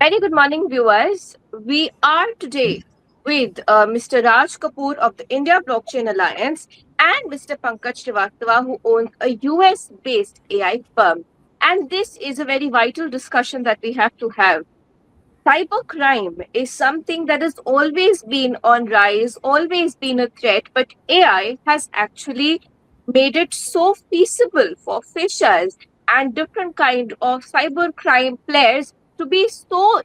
Very good morning, viewers. We are today with Mr. Raj Kapoor of the India Blockchain Alliance and Mr. Pankaj Srivastava, who owns a US based AI firm. And this is a very vital discussion that we have to have. Cybercrime is something that has always been on rise, always been a threat, but AI has actually made it so feasible for fishers and different kind of cybercrime players to be so,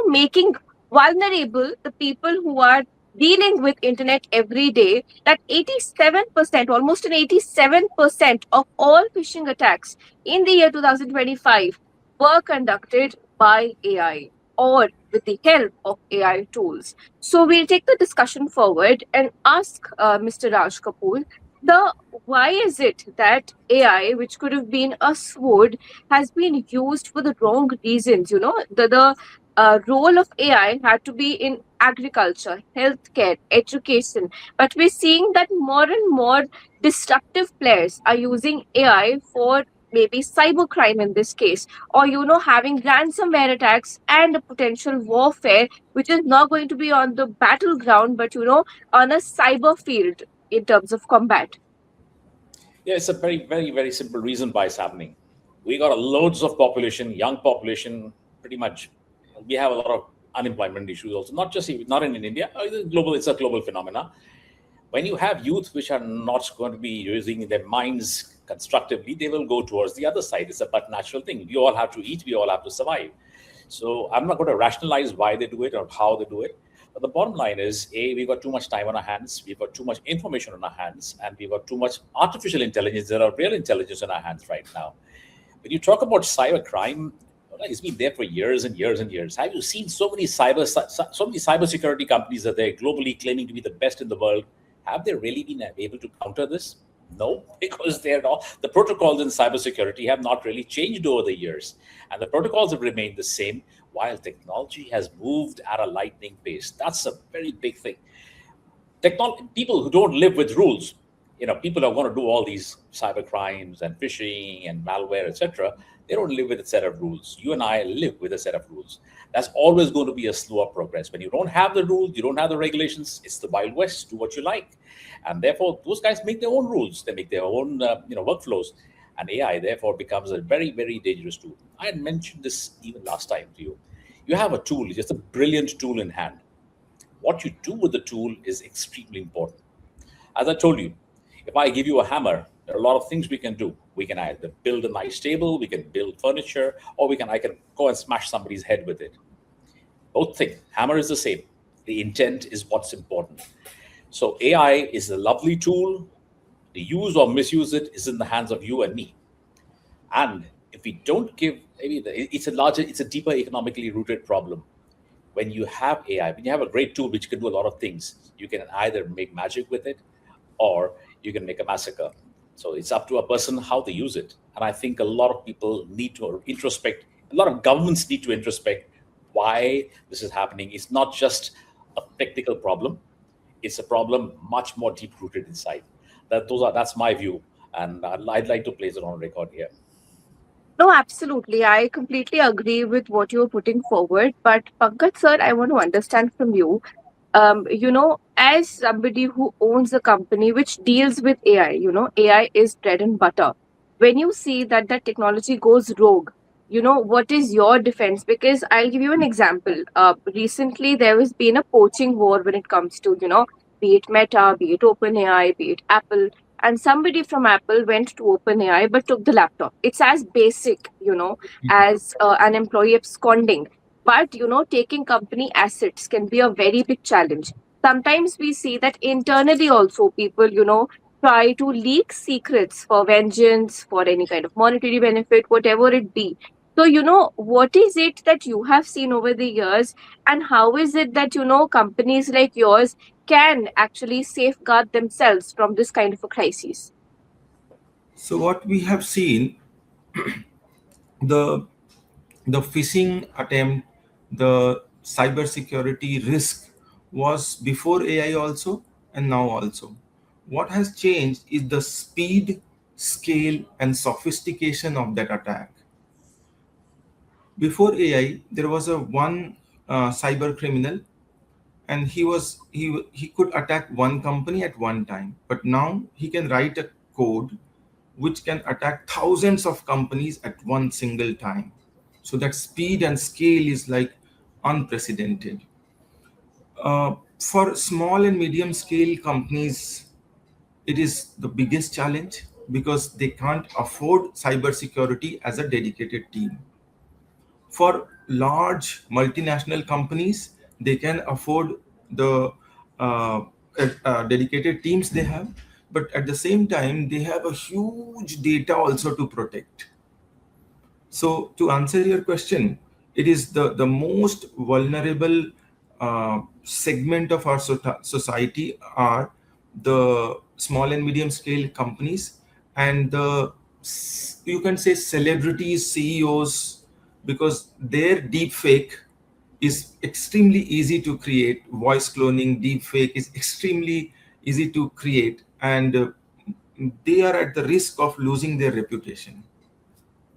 making vulnerable the people who are dealing with internet every day that 87%, almost an 87% of all phishing attacks in the year 2025 were conducted by AI or with the help of AI tools. So we'll take the discussion forward and ask Mr. Raj Kapoor, the why is it that AI, which could have been a sword, has been used for the wrong reasons? The role of AI had to be in agriculture, healthcare, education, but we're seeing that more and more destructive players are using AI for maybe cybercrime in this case, or having ransomware attacks and a potential warfare which is not going to be on the battleground but on a cyber field in terms of combat. Yeah, it's a very simple reason why it's happening. We got a loads of population, young population, pretty much. We have a lot of unemployment issues also, not in India. Global, it's a global phenomena. When you have youth which are not going to be using their minds constructively, they will go towards the other side. It's a but natural thing. We all have to eat. We all have to survive. So I'm not going to rationalize why they do it or how they do it. But the bottom line is, we've got too much time on our hands, we've got too much information on our hands, and we've got too much artificial intelligence, there are real intelligence in our hands right now. When you talk about cybercrime, it's been there for years and years and years. Have you seen so many cybersecurity companies that they're globally claiming to be the best in the world? Have they really been able to counter this? No, because the protocols in cybersecurity have not really changed over the years, and the protocols have remained the same while technology has moved at a lightning pace. That's a very big thing. People who don't live with rules, people are going to do all these cyber crimes and phishing and malware, etc. They don't live with a set of rules. You and I live with a set of rules. That's always going to be a slower progress. When you don't have the rules, you don't have the regulations, it's the Wild West, do what you like. And therefore, those guys make their own rules. They make their own workflows. And AI, therefore, becomes a very dangerous tool. I had mentioned this even last time to you. You have a tool, just a brilliant tool in hand. What you do with the tool is extremely important. As I told you, if I give you a hammer, there are a lot of things we can do. We can either build a nice table, we can build furniture, or I can go and smash somebody's head with it. Both things. Hammer is the same. The intent is what's important. So AI is a lovely tool. The use or misuse it is in the hands of you and me. And if we don't give, it's a deeper economically rooted problem. When you have AI, when you have a great tool which can do a lot of things, you can either make magic with it or you can make a massacre. So it's up to a person how they use it. And I think a lot of people need to introspect, a lot of governments need to introspect why this is happening. It's not just a technical problem, it's a problem much more deep rooted inside. That's my view. And I'd like to place it on record here. No, absolutely. I completely agree with what you're putting forward. But Pankaj sir, I want to understand from you, as somebody who owns a company which deals with AI, AI is bread and butter. When you see that that technology goes rogue, what is your defense? Because I'll give you an example. Recently, there has been a poaching war when it comes to, be it Meta, be it OpenAI, be it Apple. And somebody from Apple went to OpenAI but took the laptop. It's as basic, as an employee absconding. But, taking company assets can be a very big challenge. Sometimes we see that internally also people, try to leak secrets for vengeance, for any kind of monetary benefit, whatever it be. So, what is it that you have seen over the years, and how is it that, companies like yours can actually safeguard themselves from this kind of a crisis? So what we have seen, the phishing attempt, the cybersecurity risk was before AI also and now also. What has changed is the speed, scale, and sophistication of that attack. Before AI, there was a one cyber criminal, and he could attack one company at one time. But now he can write a code which can attack thousands of companies at one single time. So that speed and scale is like unprecedented. For small and medium scale companies, it is the biggest challenge because they can't afford cybersecurity as a dedicated team. For large multinational companies, they can afford the uh, dedicated teams they have, but at the same time, they have a huge data also to protect. So, to answer your question, it is the most vulnerable segment of our society are the small and medium scale companies, and you can say celebrities, CEOs, because their deep fake is extremely easy to create. Voice cloning, deep fake is extremely easy to create, and they are at the risk of losing their reputation.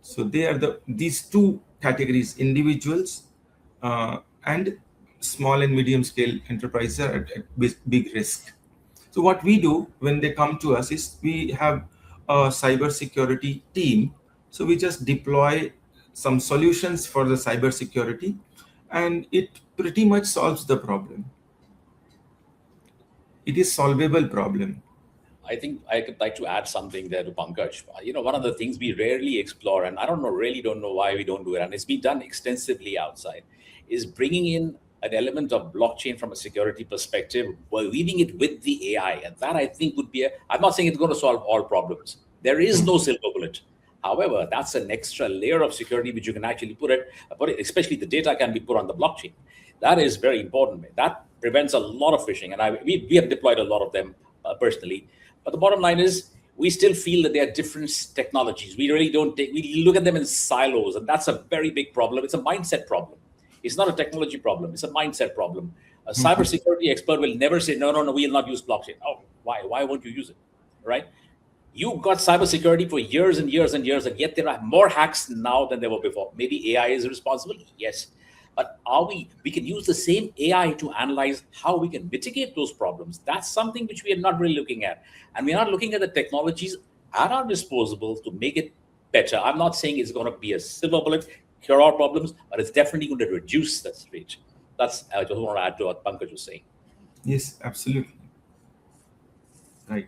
So they are these two categories: individuals and small and medium scale enterprises are at big risk. So what we do when they come to us is we have a cyber security team. So we just deploy some solutions for the cyber security, and it pretty much solves the problem. It is solvable problem. I think I could like to add something there to Pankaj. One of the things we rarely explore, and I don't know, really don't know why we don't do it, and it's been done extensively outside, is bringing in an element of blockchain from a security perspective while leaving it with the AI. And that I think would be I'm not saying it's going to solve all problems. There is no silver bullet. However, that's an extra layer of security which you can actually put it, especially the data can be put on the blockchain. That is very important. That prevents a lot of phishing, and we have deployed a lot of them personally. But the bottom line is, we still feel that they are different technologies. We really don't we look at them in silos, and that's a very big problem. It's a mindset problem. It's not a technology problem. It's a mindset problem. A cybersecurity expert will never say, no, no, no, we will not use blockchain. Oh, why? Why won't you use it? Right? You got cybersecurity for years and years and years, and yet there are more hacks now than there were before. Maybe AI is responsible, yes. But we can use the same AI to analyze how we can mitigate those problems. That's something which we are not really looking at. And we're not looking at the technologies at our disposal to make it better. I'm not saying it's going to be a silver bullet, cure all problems, but it's definitely going to reduce that rate. I just want to add to what Pankaj was saying. Yes, absolutely. Right.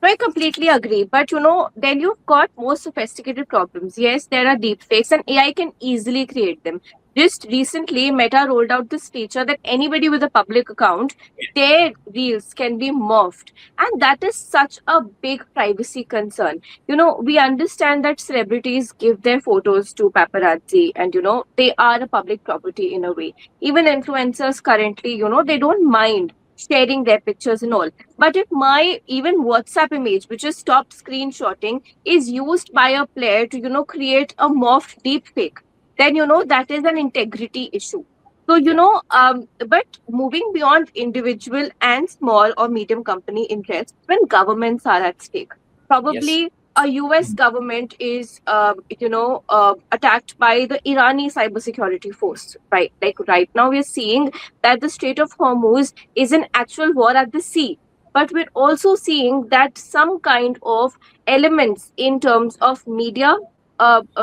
No, I completely agree. But then you've got more sophisticated problems. Yes, there are deepfakes, and AI can easily create them. Just recently, Meta rolled out this feature that anybody with a public account, their reels can be morphed. And that is such a big privacy concern. We understand that celebrities give their photos to paparazzi, and they are a public property in a way. Even influencers currently, they don't mind sharing their pictures and all. But if my even WhatsApp image, which is stopped screenshotting, is used by a player to, create a morphed deepfake, then, that is an integrity issue. So, Yeah. but moving beyond individual and small or medium company interests, when governments are at stake, Yes. probably a US government is, attacked by the Irani cybersecurity force, right? Like right now, we're seeing that the Strait of Hormuz is an actual war at the sea. But we're also seeing that some kind of elements in terms of media,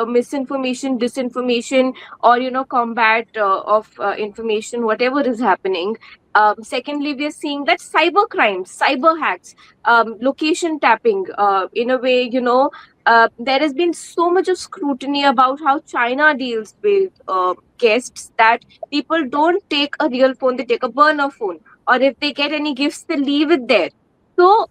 misinformation, disinformation, or combat of information, whatever is happening. Secondly, we are seeing that cyber crimes, cyber hacks, location tapping. In a way, there has been so much of scrutiny about how China deals with guests that people don't take a real phone; they take a burner phone, or if they get any gifts, they leave it there. So,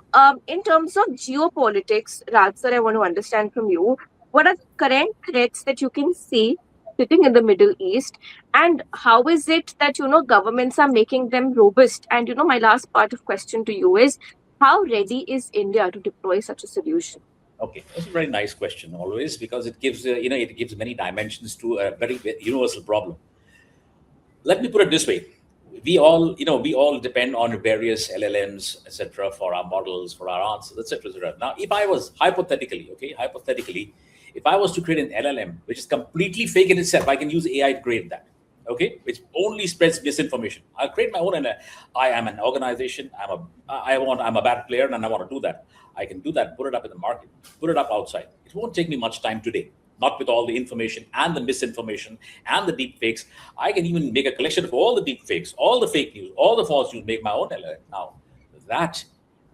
in terms of geopolitics, Raj sir, I want to understand from you, what are the current threats that you can see sitting in the Middle East, and how is it that governments are making them robust? And my last part of question to you is, how ready is India to deploy such a solution? Okay, that's a very nice question always, because it gives it gives many dimensions to a very universal problem. Let me put it this way: we all depend on various LLMs, etc., for our models, for our answers, etc., etc. Now, if I was hypothetically, If I was to create an LLM, which is completely fake in itself, I can use AI to create that. Okay, which only spreads misinformation. I'll create my own, and I am an organization. I'm a bad player, and I want to do that. I can do that. Put it up in the market. Put it up outside. It won't take me much time today. Not with all the information and the misinformation and the deep fakes. I can even make a collection of all the deep fakes, all the fake news, all the false news. Make my own LLM. Now, that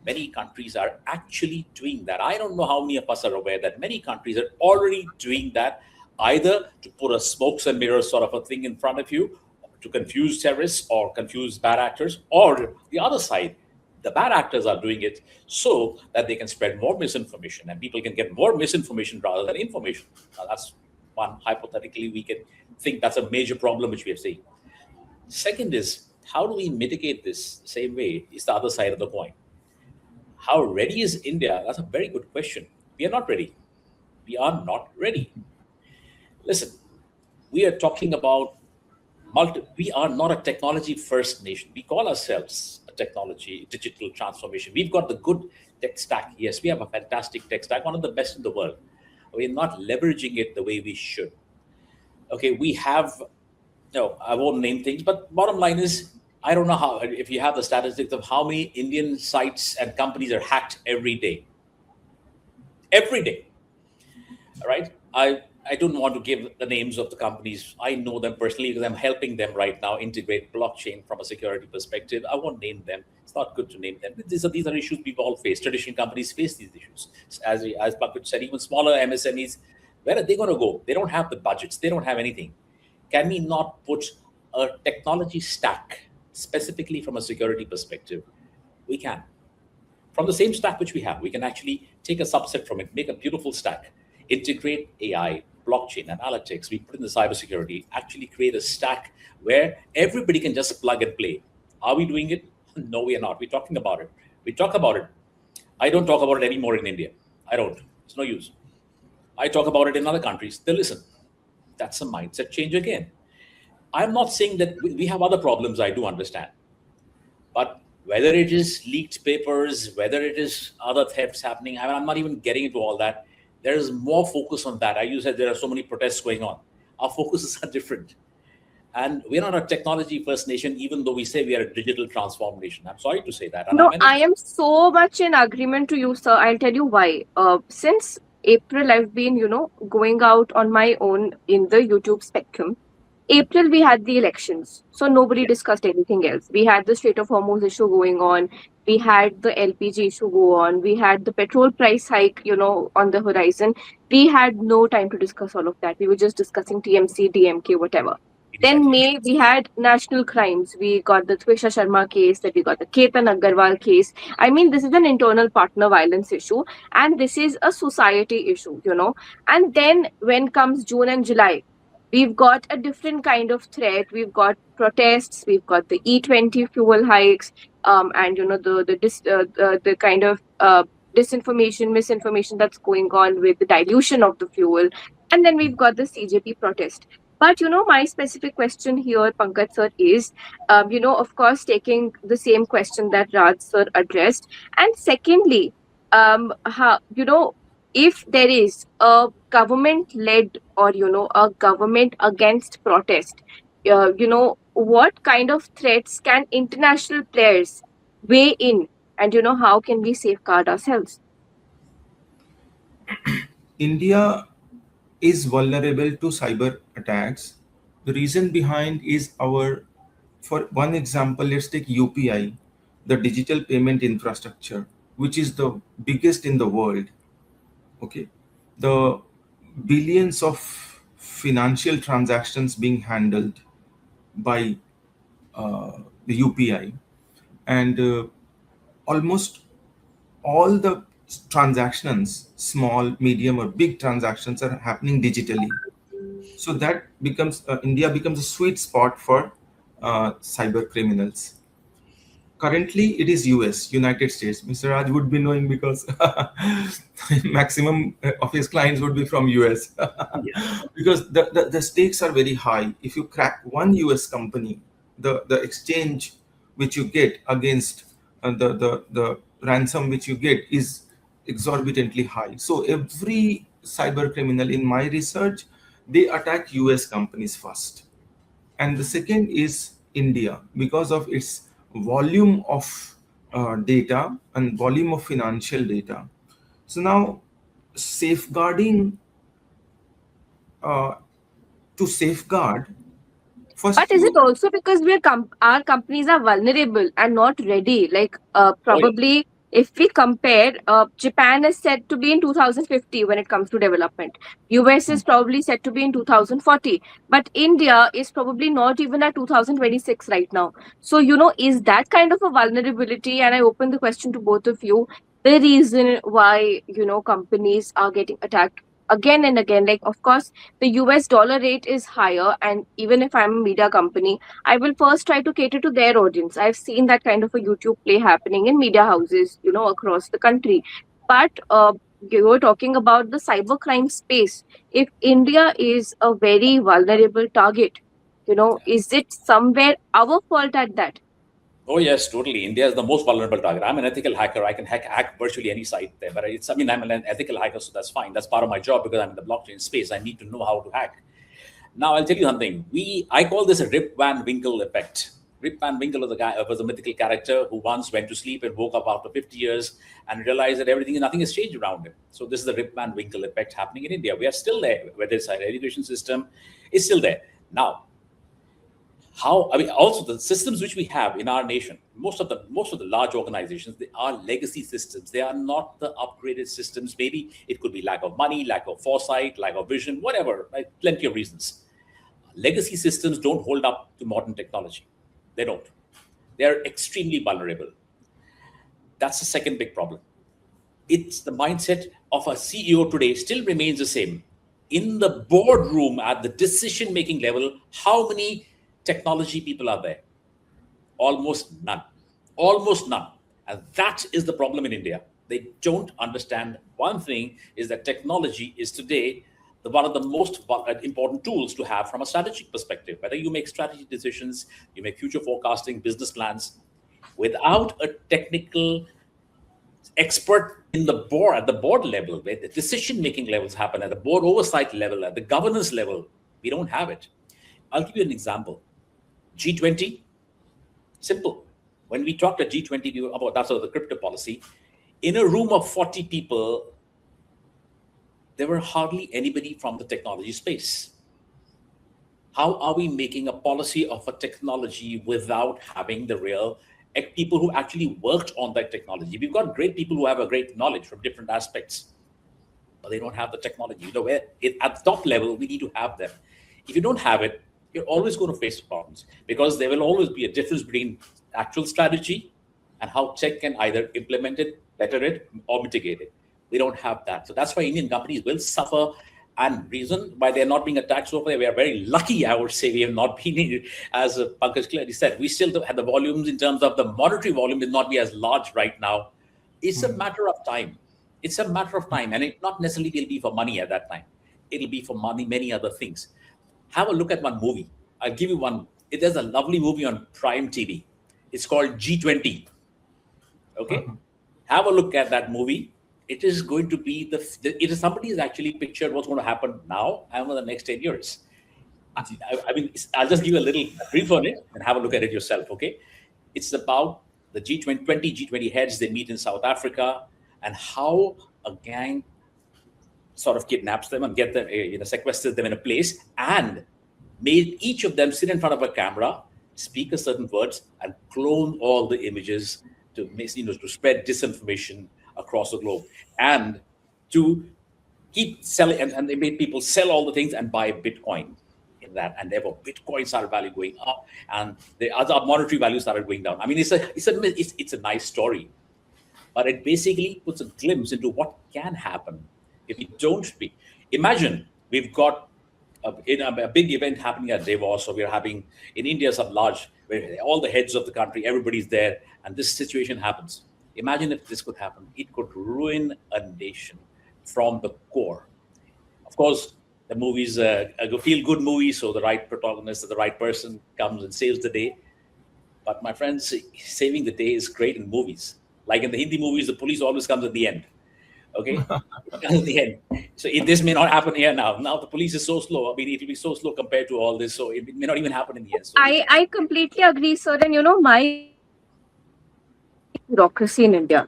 many countries are actually doing that. I don't know how many of us are aware that many countries are already doing that, either to put a smokes and mirrors sort of a thing in front of you to confuse terrorists or confuse bad actors, or the other side, the bad actors are doing it so that they can spread more misinformation and people can get more misinformation rather than information. Now, that's one, hypothetically, we can think that's a major problem which we have seen. Second is, how do we mitigate this same way is the other side of the coin. How ready is India? That's a very good question. We are not ready. We are not ready. Listen, we are talking about we are not a technology first nation. We call ourselves a technology, digital transformation. We've got the good tech stack. Yes, we have a fantastic tech stack, one of the best in the world. We're not leveraging it the way we should. Okay, we have, no, I won't name things, but bottom line is, I don't know how, if you have the statistics of how many Indian sites and companies are hacked every day. Every day. All right. I don't want to give the names of the companies. I know them personally because I'm helping them right now integrate blockchain from a security perspective. I won't name them. It's not good to name them. These are issues we've all faced. Traditional companies face these issues. As Pankaj said, even smaller MSMEs, where are they going to go? They don't have the budgets. They don't have anything. Can we not put a technology stack specifically from a security perspective? We can. From the same stack which we have, we can actually take a subset from it, make a beautiful stack, integrate AI, blockchain, analytics. We put in the cybersecurity, actually create a stack where everybody can just plug and play. Are we doing it? No, we are not. We're talking about it. We talk about it. I don't talk about it anymore in India. I don't. It's no use. I talk about it in other countries. They listen. That's a mindset change again. I'm not saying that we have other problems, I do understand. But whether it is leaked papers, whether it is other thefts happening, I'm not even getting into all that. There is more focus on that. You said there are so many protests going on. Our focuses are different. And we're not a technology first nation, even though we say we are a digital transform nation. I'm sorry to say that. And No, I am so much in agreement to you, sir. I'll tell you why. Since April, I've been, going out on my own in the YouTube spectrum. April, we had the elections, so nobody discussed anything else. We had the Strait of Hormuz issue going on. We had the LPG issue go on. We had the petrol price hike, on the horizon. We had no time to discuss all of that. We were just discussing TMC, DMK, whatever. Then May, we had national crimes. We got the Twisha Sharma case, that we got the Ketan Agarwal case. I mean, this is an internal partner violence issue, and this is a society issue, And then when comes June and July, we've got a different kind of threat. We've got protests. We've got the E20 fuel hikes, and the kind of disinformation, misinformation that's going on with the dilution of the fuel, and then we've got the CJP protest. But my specific question here, Pankaj sir, is, of course, taking the same question that Raj sir addressed, and secondly, how if there is a government led or a government against protest, what kind of threats can international players weigh in, and how can we safeguard ourselves? India is vulnerable to cyber attacks. The reason behind is for one example, let's take UPI, the digital payment infrastructure, which is the biggest in the world. Okay, the billions of financial transactions being handled by the UPI, and almost all the transactions, small, medium, or big transactions, are happening digitally. So that becomes India becomes a sweet spot for cyber criminals. Currently, it is US, United States. Mr. Raj would be knowing because maximum of his clients would be from US. Because the stakes are very high. If you crack one US company, the exchange which you get against the ransom which you get is exorbitantly high. So every cyber criminal in my research, they attack US companies first. And the second is India, because of its volume of data and volume of financial data. So now, safeguarding uh, to safeguard, But first is it you. also because our companies are vulnerable and not ready? Like, Oh yeah. probably if we compare, Japan is said to be in 2050 when it comes to development. US is probably said to be in 2040. But India is probably not even at 2026 right now. So, is that kind of a vulnerability? And I open the question to both of you. The reason why, companies are getting attacked again and again, like, of course, the US dollar rate is higher, and even if I'm a media company, I will first try to cater to their audience. I've seen that kind of a YouTube play happening in media houses, across the country. But you were talking about the cybercrime space. If India is a very vulnerable target, is it somewhere our fault at that? Oh yes, totally. India is the most vulnerable target. I'm an ethical hacker. I can hack virtually any site there. But I mean, I'm an ethical hacker, so that's fine. That's part of my job because I'm in the blockchain space. I need to know how to hack. Now I'll tell you something. I call this a Rip Van Winkle effect. Rip Van Winkle was a mythical character who once went to sleep and woke up after 50 years and realized that nothing has changed around him. So this is the Rip Van Winkle effect happening in India. We are still there. Whether it's our education system, it's still there. Now, also the systems which we have in our nation, most of the large organizations, they are legacy systems. They are not the upgraded systems. Maybe it could be lack of money, lack of foresight, lack of vision, whatever, right? Plenty of reasons. Legacy systems don't hold up to modern technology. They don't. They're extremely vulnerable. That's the second big problem. It's the mindset of a CEO today still remains the same. In the boardroom at the decision making level, how many technology people are there? Almost none. Almost none. And that is the problem in India. They don't understand one thing is that technology is today one of the most important tools to have from a strategic perspective. Whether you make strategy decisions, you make future forecasting, business plans, without a technical expert in the board at the board level, where the decision making levels happen at the board oversight level, at the governance level, we don't have it. I'll give you an example. G20, simple. When we talked at G20 about that's sort of the crypto policy, in a room of 40 people, there were hardly anybody from the technology space. How are we making a policy of a technology without having the real people who actually worked on that technology? We've got great people who have a great knowledge from different aspects, but they don't have the technology. At the top level, we need to have them. If you don't have it, you're always going to face problems because there will always be a difference between actual strategy and how tech can either implement it, better it, or mitigate it. We don't have that. So that's why Indian companies will suffer. And reason why they're not being attacked so far, we are very lucky, I would say. We have not been, as Pankaj clearly said, we still have the volumes in terms of the monetary volume will not be as large right now. It's a matter of time. It's a matter of time. And it not necessarily will be for money at that time. It'll be for money, many other things. Have a look at one movie. I'll give you one. There's a lovely movie on Prime TV. It's called G20. Okay, have a look at that movie. It is going to be it is somebody has actually pictured what's going to happen now and over the next 10 years. I mean, I'll just give you a little brief on it and have a look at it yourself. Okay, it's about the G20 G20 heads. They meet in South Africa and how a gang sort of kidnaps them and get them, sequesters them in a place and made each of them sit in front of a camera, speak a certain words, and clone all the images to to spread disinformation across the globe and to keep selling. And they made people sell all the things and buy Bitcoin in that, and therefore Bitcoin started value going up, and the other monetary value started going down. I mean, it's a nice story, but it basically puts a glimpse into what can happen if we don't speak. Imagine we've got a big event happening at Davos, so we're having in India some large, where all the heads of the country, everybody's there, and this situation happens. Imagine if this could happen. It could ruin a nation from the core. Of course, the movie's a feel-good movie, so the right protagonist or the right person comes and saves the day. But my friends, saving the day is great in movies. Like in the Hindi movies, the police always comes at the end. Okay, in the end. So this may not happen here now. Now the police is so slow. I mean, it will be so slow compared to all this. So it may not even happen in the end. So I completely agree, sir. And my bureaucracy in India.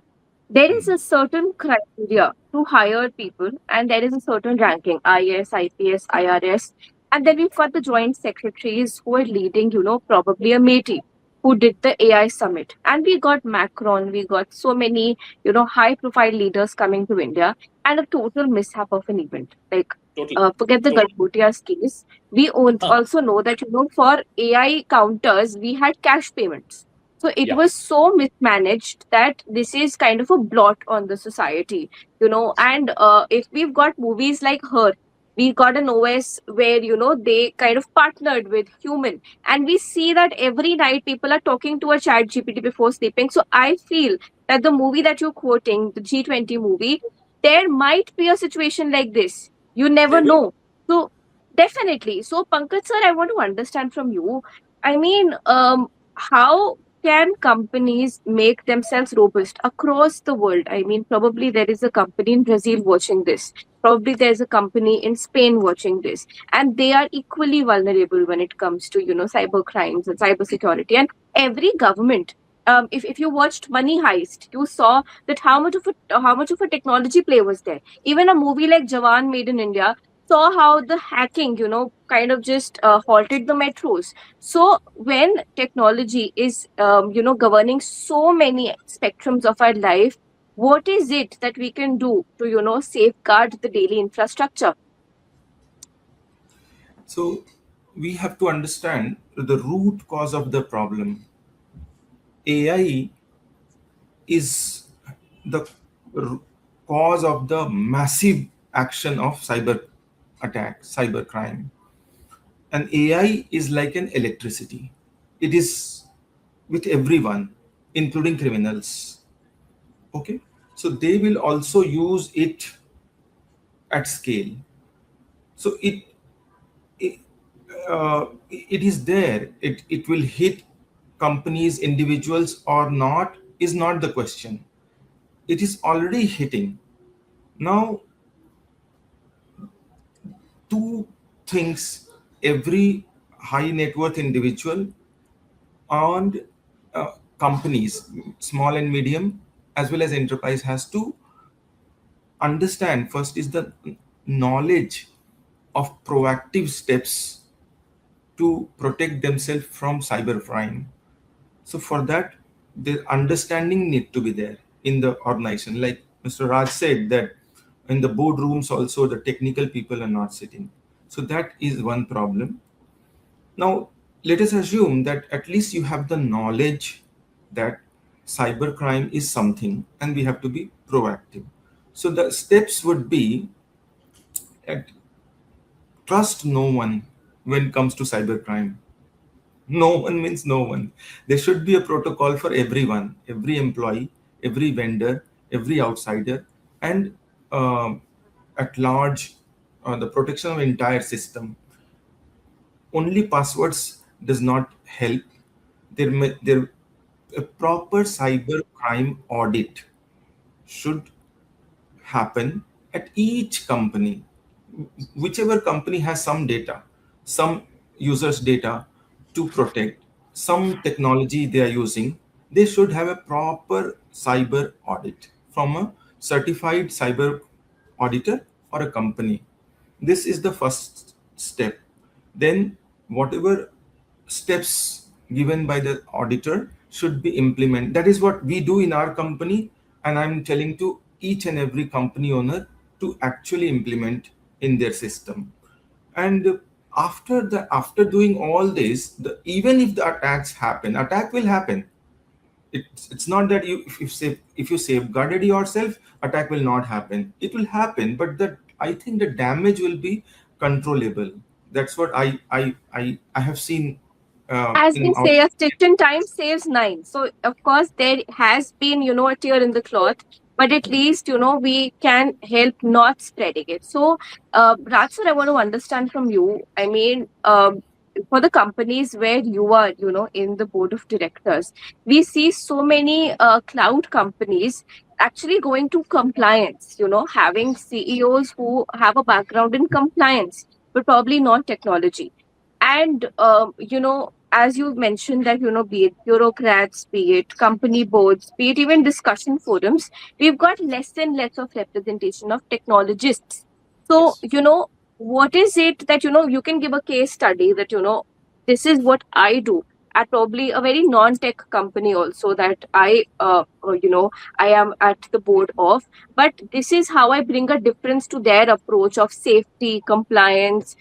There is Hmm. a certain criteria to hire people, and there is a certain ranking: IS, IPS, IRS, and then we've got the joint secretaries who are leading, probably a matey who did the AI summit, and we got Macron, we got so many, high-profile leaders coming to India, and a total mishap of an event. Like, totally, forget the totally. Galgotia's case. We Huh. also know that for AI counters we had cash payments, so it Yeah, was so mismanaged that this is kind of a blot on the society, and if we've got movies like Her, we got an OS where, they kind of partnered with human, and we see that every night people are talking to a chat GPT before sleeping. So I feel that the movie that you're quoting, the G20 movie, there might be a situation like this. You never there will. know. So definitely. So Pankaj sir, I want to understand from you. I mean, how can companies make themselves robust across the world? I mean, probably there is a company in Brazil watching this. Probably there's a company in Spain watching this, and they are equally vulnerable when it comes to cyber crimes and cyber security. And every government, if you watched Money Heist, you saw that how much of a technology play was there. Even a movie like Jawan, made in India, saw how the hacking, kind of just halted the metros. So when technology is, governing so many spectrums of our life, what is it that we can do to, safeguard the daily infrastructure? So we have to understand the root cause of the problem. AI is the r- cause of the massive action of cyber attack, cyber crime. And AI is like an electricity. It is with everyone, including criminals. Okay, so they will also use it at scale. So it, it is there. It will hit companies, individuals or not is not the question. It is already hitting. Now, two things every high net worth individual and companies, small and medium, as well as enterprise, has to understand. First is the knowledge of proactive steps to protect themselves from cybercrime. So for that, the understanding need to be there in the organization. Like Mr. Raj said that in the boardrooms also the technical people are not sitting. So that is one problem. Now let us assume that at least you have the knowledge that cybercrime is something and we have to be proactive. So the steps would be at trust no one when it comes to cybercrime. No one means no one. There should be a protocol for everyone, every employee, every vendor, every outsider, and at large, the protection of entire system. Only passwords does not help. There a proper cyber crime audit should happen at each company. Whichever company has some data, some users data to protect, some technology they are using, they should have a proper cyber audit from a certified cyber auditor or a company. This is the first step. Then whatever steps given by the auditor should be implemented. That is what we do in our company, and I'm telling to each and every company owner to actually implement in their system. And after doing all this, even if the attacks happen, attack will happen. It's not that if you safeguarded yourself, attack will not happen. It will happen, but I think the damage will be controllable. That's what I have seen As they in our. say, a stitch in time saves nine. So, of course, there has been, a tear in the cloth, but at least, we can help not spreading it. So, Raj sir, I want to understand from you. I mean, for the companies where you are, in the board of directors, we see so many cloud companies actually going to compliance, having CEOs who have a background in compliance, but probably not technology. And, as you mentioned that, be it bureaucrats, be it company boards, be it even discussion forums, we've got less and less of representation of technologists. So, Yes. what is it that, you can give a case study that, this is what I do at probably a very non-tech company also that I am at the board of, but this is how I bring a difference to their approach of safety, compliance,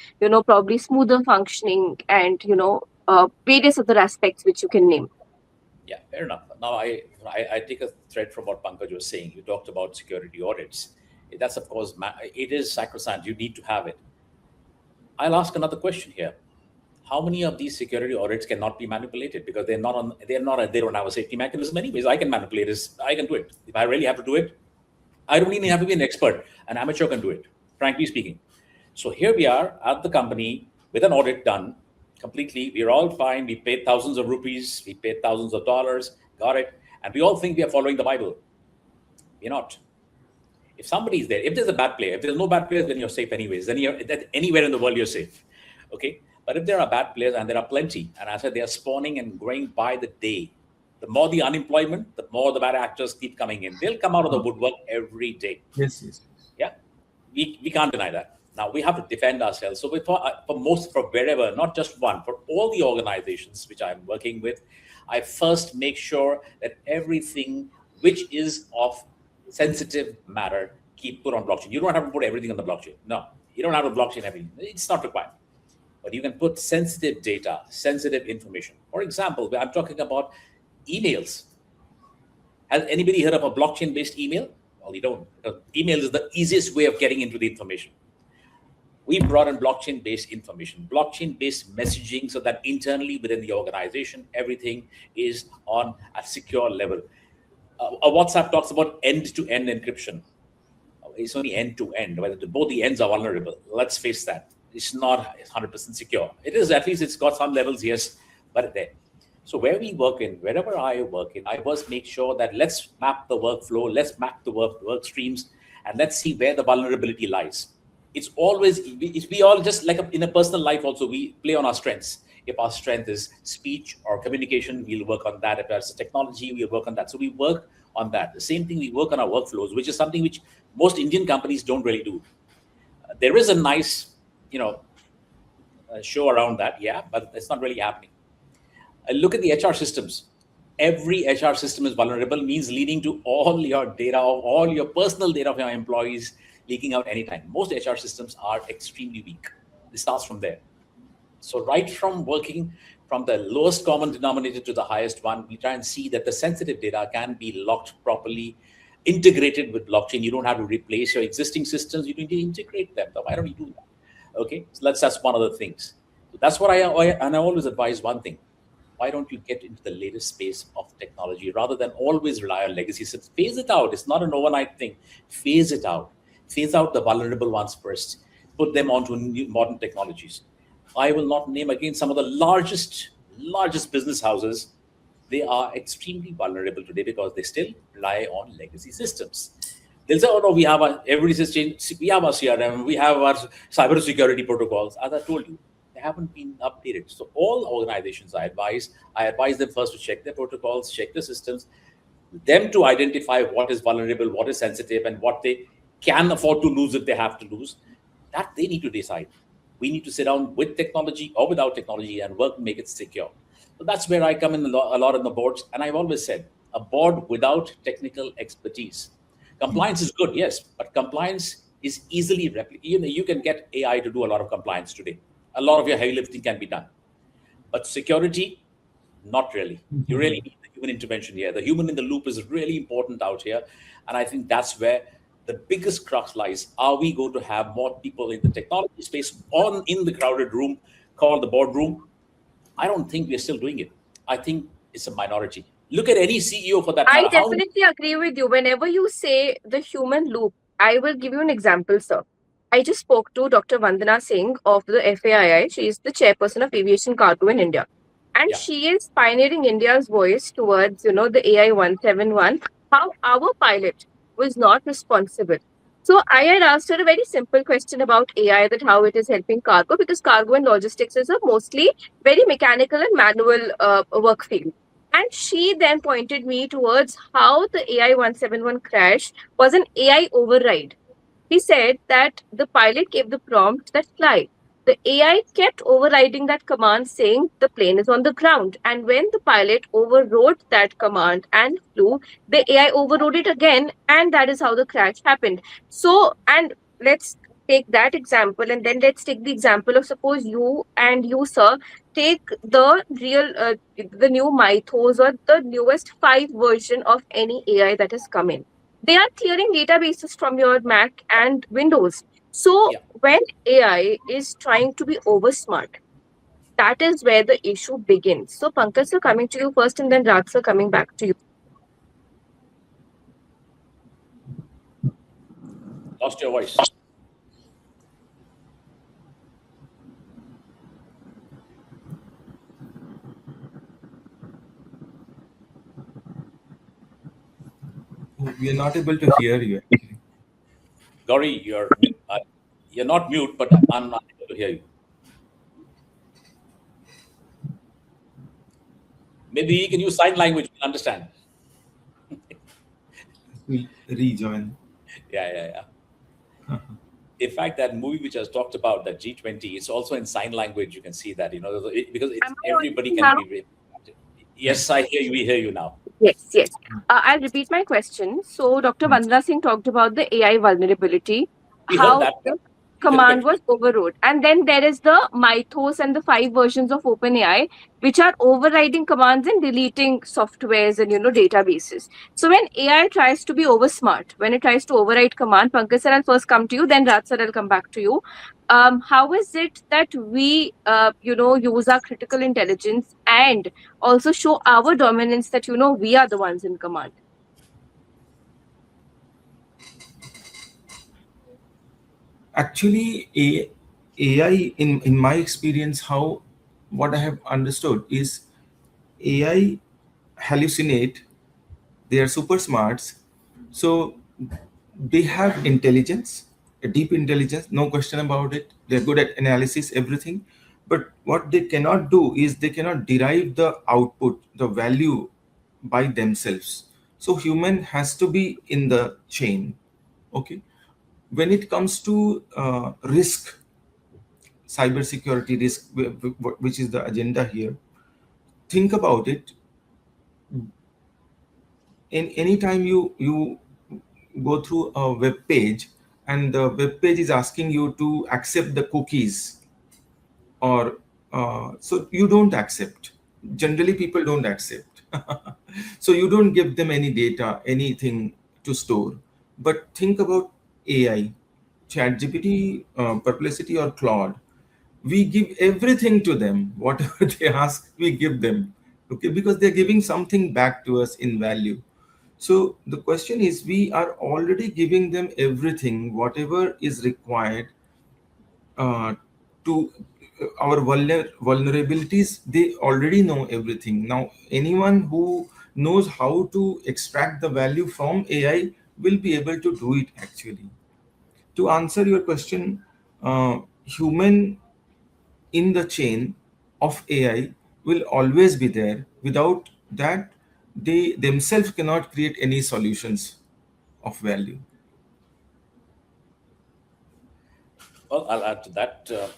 probably smoother functioning, and various other aspects which you can name. Yeah, fair enough. Now, I take a thread from what Pankaj was saying. You talked about security audits. That's, of course, it is sacrosanct. You need to have it. I'll ask another question here. How many of these security audits cannot be manipulated because they don't have a safety mechanism anyways? I can manipulate this. I can do it. If I really have to do it, I don't even have to be an expert. An amateur can do it, frankly speaking. So here we are at the company with an audit done completely. We're all fine. We paid thousands of rupees. We paid thousands of dollars. Got it. And we all think we are following the Bible. We're not. If somebody is there, if there's a bad player, if there's no bad players, then you're safe anyways. Then you're anywhere in the world you're safe. Okay. But if there are bad players, and there are plenty, and as I said, they are spawning and growing by the day. The more the unemployment, the more the bad actors keep coming in. They'll come out of the woodwork every day. Yes, yes. Yeah, we can't deny that. Now we have to defend ourselves. So for wherever, not just one, for all the organizations which I'm working with, I first make sure that everything which is of sensitive matter keep put on blockchain. You don't have to put everything on the blockchain. No, you don't have to blockchain everything. It's not required. But you can put sensitive data, sensitive information. For example, I'm talking about emails. Has anybody heard of a blockchain-based email? Well, you don't. Because email is the easiest way of getting into the information. We brought in blockchain-based information, blockchain-based messaging, so that internally within the organization, everything is on a secure level. A WhatsApp talks about end-to-end encryption. It's only end-to-end, whether both the ends are vulnerable. Let's face that. It's not 100% secure. It is, at least it's got some levels, yes, but there. So wherever I work in, I first make sure that let's map the workflow, let's map the work streams, and let's see where the vulnerability lies. It's always, we all just like in a personal life also, we play on our strengths. If our strength is speech or communication, we'll work on that. If there's technology, we'll work on that. So we work on that. The same thing, we work on our workflows, which is something which most Indian companies don't really do. There is a nice, show around that, yeah, but it's not really happening. Look at the HR systems. Every HR system is vulnerable, means leading to all your data, all your personal data of your employees leaking out anytime. Most HR systems are extremely weak. It starts from there. So right from working from the lowest common denominator to the highest one, we try and see that the sensitive data can be locked properly, integrated with blockchain. You don't have to replace your existing systems. You need to integrate them. Why don't we do that? Okay, so that's one of the things. So that's what I always advise one thing. Why don't you get into the latest space of technology rather than always rely on legacy systems? Phase it out. It's not an overnight thing. Phase it out. Phase out the vulnerable ones first. Put them onto new modern technologies. I will not name again some of the largest business houses. They are extremely vulnerable today because they still rely on legacy systems. They'll say, "Oh no, we have every system. We have our CRM. We have our cybersecurity protocols." As I told you, they haven't been updated. So all organizations I advise them first to check their protocols, check the systems, them to identify what is vulnerable, what is sensitive, and what they can afford to lose if they have to lose. That they need to decide. We need to sit down with technology or without technology and work to make it secure. So that's where I come in a lot in the boards. And I've always said, a board without technical expertise. Compliance is good, yes, but compliance is easily replicated. You can get AI to do a lot of compliance today. A lot of your heavy lifting can be done. But security, not really. You really need the human intervention here. The human in the loop is really important out here. And I think that's where the biggest crux lies. Are we going to have more people in the technology space in the crowded room called the boardroom? I don't think we're still doing it. I think it's a minority. Look at any CEO for that I matter. definitely agree with you. Whenever you say the human loop, I will give you an example, sir. I just spoke to Dr. Vandana Singh of the FAII. She is the chairperson of aviation cargo in India. And Yeah, she is pioneering India's voice towards, the AI 171, how our pilot was not responsible. So I had asked her a very simple question about AI, that how it is helping cargo, because cargo and logistics is a mostly very mechanical and manual work field. And she then pointed me towards how the AI 171 crash was an AI override. He said that the pilot gave the prompt that fly. The AI kept overriding that command saying the plane is on the ground. And when the pilot overrode that command and flew, the AI overrode it again. And that is how the crash happened. So, and let's take that example, and then let's take the example of, suppose you and you, sir, take the new Mythos or the newest 5 version of any AI that has come in. They are clearing databases from your Mac and Windows. So yeah. when AI is trying to be over smart, that is where the issue begins. So Pankaj sir, coming to you first, and then Raj sir, coming back to you. Lost your voice. We are not able to hear you actually. Gauri, you're not mute, but I'm not able to hear you. Maybe you can use sign language. We can understand. We'll rejoin. Yeah, yeah, yeah. In fact, that movie which I talked about, that G20, it's also in sign language. You can see that, because Am it's I everybody audible can now? be. Yes, I hear you. We hear you now. Yes, yes. I'll repeat my question. So Dr. Vandana Singh talked about the AI vulnerability, We heard how that. the Repeat the command question. was overrode. And then there is the Mythos and the 5 versions of OpenAI, which are overriding commands and deleting softwares and, databases. So when AI tries to be over smart, when it tries to override command, Pankaj sir, I'll first come to you, then Raj sir, I'll come back to you. How is it that we, use our critical intelligence and also show our dominance, that we are the ones in command? Actually, AI in my experience, how what I have understood is AI hallucinate. They are super smarts, so they have intelligence, a deep intelligence, no question about it. They're good at analysis, everything. But what they cannot do is they cannot derive the output, the value by themselves. So human has to be in the chain. Okay. When it comes to risk, cybersecurity risk, which is the agenda here, think about it. In any time you go through a web page, and the web page is asking you to accept the cookies, or so you don't accept. Generally people don't accept. So you don't give them any data, anything to store. But think about AI, ChatGPT, Perplexity, or Claude. We give everything to them. Whatever they ask, we give them. Okay, because they're giving something back to us in value. So the question is, we are already giving them everything, whatever is required to our vulnerabilities. They already know everything. Now, anyone who knows how to extract the value from AI will be able to do it actually. To answer your question, human in the chain of AI will always be there. Without that, they themselves cannot create any solutions of value. Well, I'll add to that. The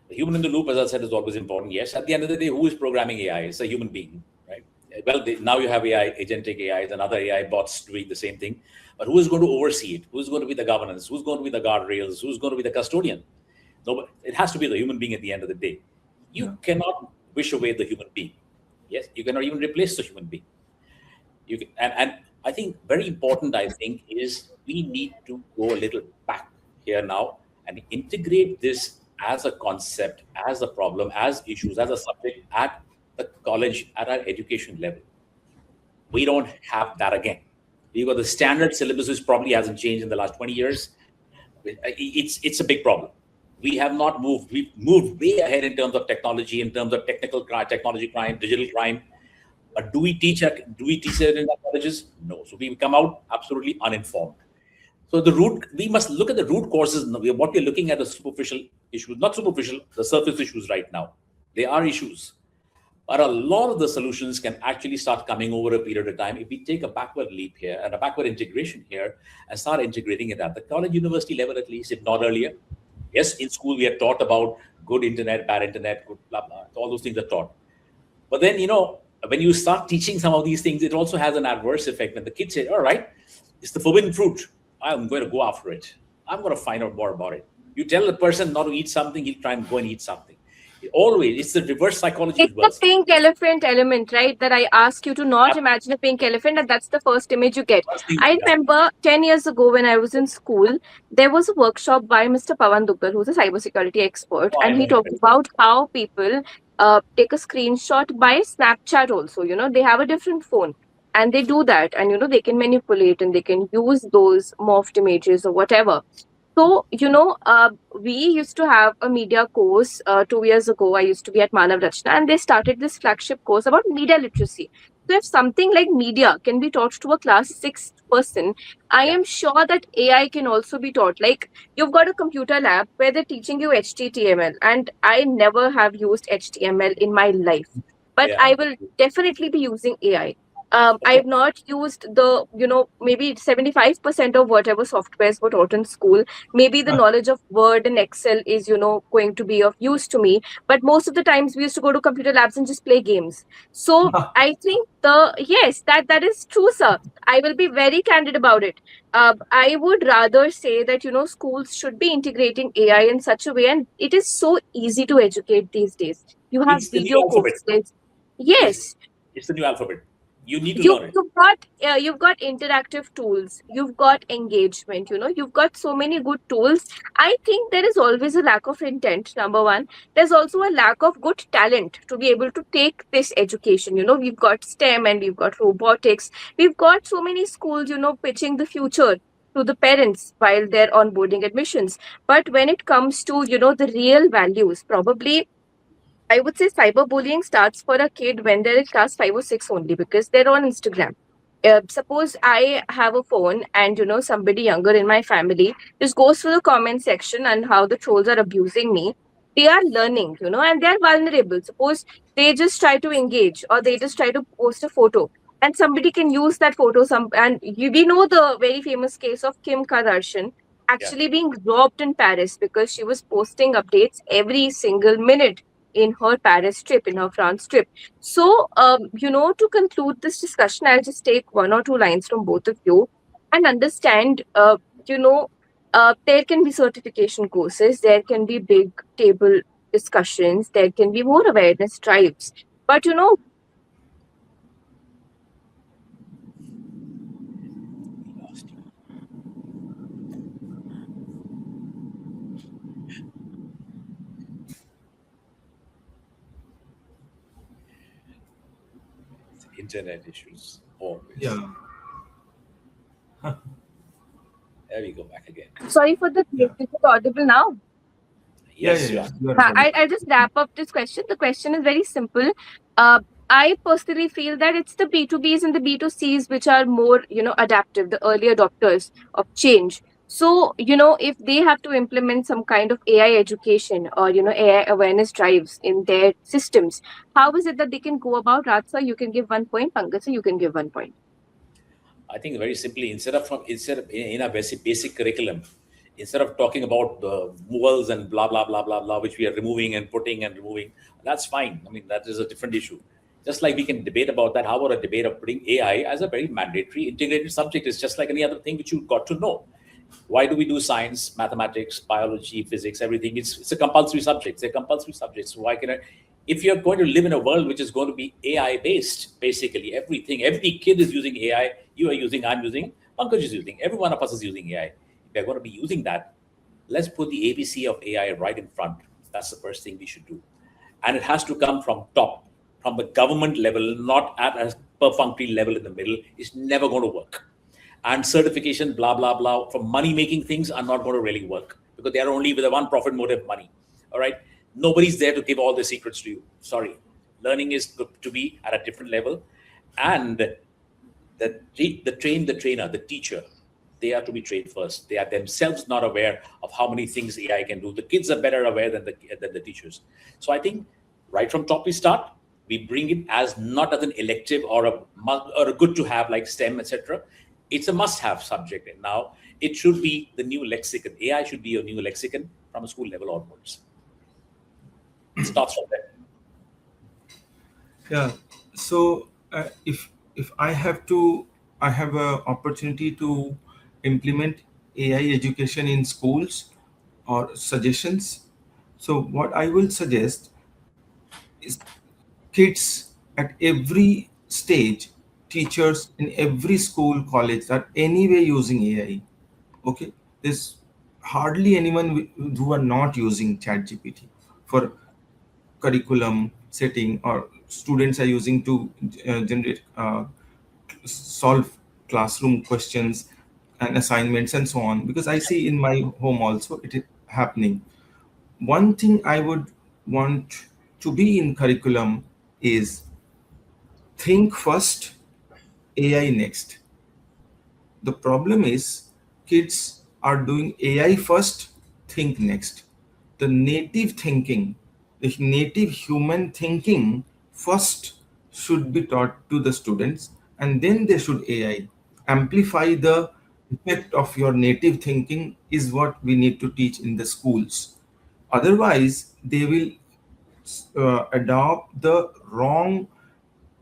human in the loop, as I said, is always important. Yes, at the end of the day, who is programming AI? It's a human being, right? Well, now you have AI, agentic AIs, and other AI bots doing the same thing. But who is going to oversee it? Who's going to be the governance? Who's going to be the guardrails? Who's going to be the custodian? No, it has to be the human being at the end of the day. Yeah. You cannot wish away the human being. Yes, you cannot even replace the human being. You can, and I think very important, I think, is we need to go a little back here now and integrate this as a concept, as a problem, as issues, as a subject at the college, at our education level. We don't have that again. We've got the standard syllabus, which probably hasn't changed in the last 20 years. It's a big problem. We have not moved. We've moved way ahead in terms of technology, in terms of technical crime, technology crime, digital crime. But do we teach it in our colleges? No. So we come out absolutely uninformed. So we must look at the root causes. What we're looking at the superficial issues, not superficial, the surface issues right now. They are issues. But a lot of the solutions can actually start coming over a period of time if we take a backward leap here and a backward integration here and start integrating it at the college university level, at least, if not earlier. Yes, in school we are taught about good internet, bad internet, good blah, blah. All those things are taught. But then, when you start teaching some of these things, it also has an adverse effect. When the kids say, all right, it's the forbidden fruit, I'm going to go after it. I'm going to find out more about it. You tell the person not to eat something, he'll try and go and eat something. It's the reverse psychology It's which the works. pink elephant element, right? That I ask you to not That's imagine a pink elephant, and that's the first image you get. the first thing. I remember 10 years ago when I was in school, there was a workshop by Mr. Pawan Duggal, who's a cybersecurity expert, Oh, I and know he him. talked about how people take a screenshot by Snapchat also. They have a different phone and they do that, and they can manipulate and they can use those morphed images or whatever. So, we used to have a media course 2 years ago. I used to be at Manav Rachna, and they started this flagship course about media literacy. So, if something like media can be taught to a class six person, I Yeah, am sure that AI can also be taught. Like, you've got a computer lab where they're teaching you HTML, and I never have used HTML in my life, but yeah. I will definitely be using AI. Of I've course. not used maybe 75% of whatever softwares were taught in school. Maybe the knowledge of Word and Excel is, going to be of use to me. But most of the times we used to go to computer labs and just play games. So I think yes, that is true, sir. I will be very candid about it. I would rather say that, schools should be integrating AI in such a way, and it is so easy to educate these days. You have It's the new video alphabet. courses. It's, Yes, it's the new alphabet. You need to you learn it. you've got interactive tools, you've got engagement, you've got so many good tools. I think there is always a lack of intent, number one. There's also a lack of good talent to be able to take this education. We've got STEM and we've got robotics. We've got so many schools, pitching the future to the parents while they're onboarding admissions. But when it comes to, the real values, probably I would say cyberbullying starts for a kid when they're in class 5 or 6 only, because they're on Instagram. Suppose I have a phone and somebody younger in my family just goes through the comment section and how the trolls are abusing me. They are learning, and they're vulnerable. Suppose they just try to engage or they just try to post a photo and somebody can use that photo. We know the very famous case of Kim Kardashian Yeah. actually being robbed in Paris because she was posting updates every single minute in her Paris trip, in her France trip. So, to conclude this discussion, I'll just take one or two lines from both of you and understand, you know, there can be certification courses, there can be big table discussions, there can be more awareness drives. But, Internet issues, always. Yeah, There we go back again. sorry for the yeah, glitch. Is it audible now? Yes, you yeah. are. You are audible. I'll just wrap up this question. The question is very simple. Uh, I personally feel that it's the B2Bs and the B2Cs which are more, adaptive, the early adopters of change. So, if they have to implement some kind of AI education or, AI awareness drives in their systems, how is it that they can go about? Ratsa, you can give 1 point. Pankaj, you can give 1 point. I think very simply, instead of in a basic curriculum, instead of talking about the movals and blah blah blah blah blah, which we are removing and putting and removing, that's fine. I mean, that is a different issue. Just like we can debate about that, how about a debate of putting AI as a very mandatory integrated subject? It's just like any other thing which you've got to know. Why do we do science, mathematics, biology, physics, everything? It's a compulsory subject. They're compulsory subjects. So why can I? If you're going to live in a world which is going to be AI based, basically everything, every kid is using AI. You are using, I'm using, Pankaj is using, every one of us is using AI. If we're going to be using that, let's put the ABC of AI right in front. That's the first thing we should do. And it has to come from top, from the government level, not at a perfunctory level in the middle. It's never going to work. and certification, blah, blah, blah, for money-making things are not going to really work because they are only with a one profit motive, money. All right? Nobody's there to give all the secrets to you. Sorry. Learning is to be at a different level. And the trainer, the teacher, they are to be trained first. They are themselves not aware of how many things AI can do. The kids are better aware than the teachers. So I think right from top we start, we bring it as not as an elective or a good to have like STEM, etc. It's a must have subject, and now it should be the new lexicon. AI should be a new lexicon from a school level onwards. It starts from there. Yeah. So if I have to, I have a opportunity to implement AI education in schools or suggestions. So what I will suggest is kids at every stage, teachers in every school, college are anyway using AI. Okay, there's hardly anyone who are not using ChatGPT for curriculum setting, or students are using to generate solve classroom questions and assignments and so on, because I see in my home also it is happening. One thing I would want to be in curriculum is think first, AI next. The problem is kids are doing AI first, think next. The native thinking, the native human thinking first should be taught to the students, and then they should AI. Amplify the effect of your native thinking is what we need to teach in the schools. Otherwise, they will adopt the wrong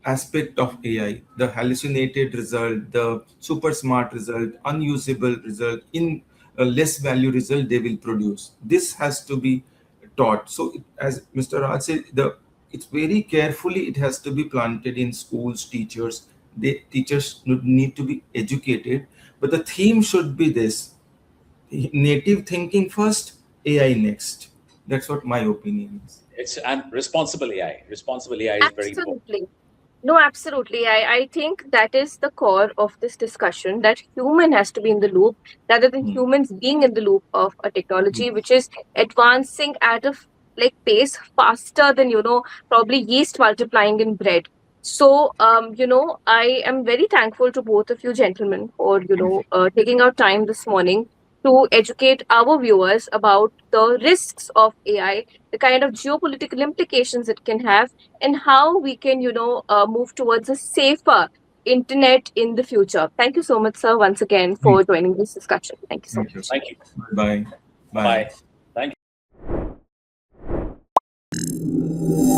aspect of AI, the hallucinated result, the super smart result, unusable result, in a less value result they will produce. This has to be taught. So, as Mr. Raj said, it's very carefully it has to be planted in schools. Teachers need to be educated, but the theme should be this: native thinking first, AI next. That's what my opinion is. It's and responsible AI. Responsible AI is very important. Absolutely. No, absolutely. I think that is the core of this discussion, that human has to be in the loop rather than Hmm. humans being in the loop of a technology which is advancing at a like pace faster than, probably yeast multiplying in bread. So, I am very thankful to both of you gentlemen for, taking out time this morning to educate our viewers about the risks of AI, the kind of geopolitical implications it can have, and how we can, move towards a safer internet in the future. Thank you so much, sir, once again Thank for joining this discussion. Thank you so thank you. much. Thank you. Bye. Bye. Bye. Thank you.